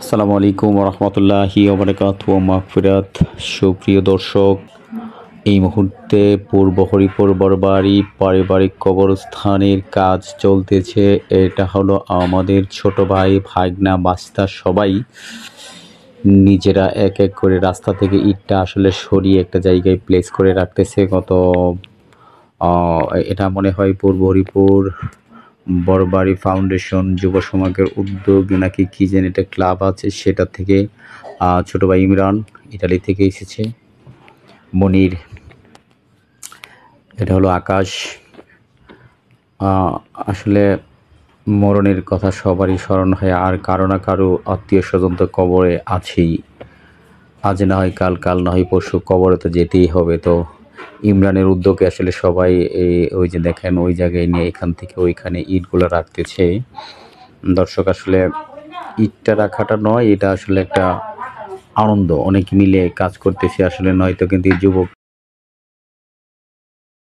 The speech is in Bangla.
আসসালামু আলাইকুম রহমতুল্লাহি ওবরাকাতুহু মাগফিরাত। সুপ্রিয় দর্শক, এই মুহূর্তে পূর্ব হরিপুর বড়বাড়ি পারিবারিক কবরস্থানের কাজ চলতেছে। এটা হলো আমাদের ছোট ভাই ভাগনা বাস্তা সবাই নিজেরা এক এক করে রাস্তা থেকে ইটটা আসলে সরিয়ে একটা জায়গায় প্লেস করে রাখতেছে। এটা মনে হয় পূর্ব হরিপুর বড়বাড়ি ফাউন্ডেশন যুব সমাজের উদ্যোগ নাকি কি যেন একটা ক্লাব আছে, সেটা থেকে ছোট ভাই ইমরান ইটালি থেকে এসেছে। মনির, এটা হলো আকাশ। আসলে মরণের কথা সবারই স্মরণ হয়, আর কারো না কারো আত্মীয় স্বজন তো কবরে আছেই। আজ না হয় কাল, কাল না হয় পরশু, কবরে তো যেতেই হবে। তো ইমরানের উদ্যোগে আসলে সবাই ওই যে দেখেন ওই জায়গায় নিয়ে এখান থেকে ওইখানে ইটগুলো রাখতেছে। দর্শক, আসলে ইটটা রাখাটা নয়, এটা আসলে একটা আনন্দ, অনেক মিলে কাজ করতেছে আসলে, নয়তো কিন্তু এই যুবক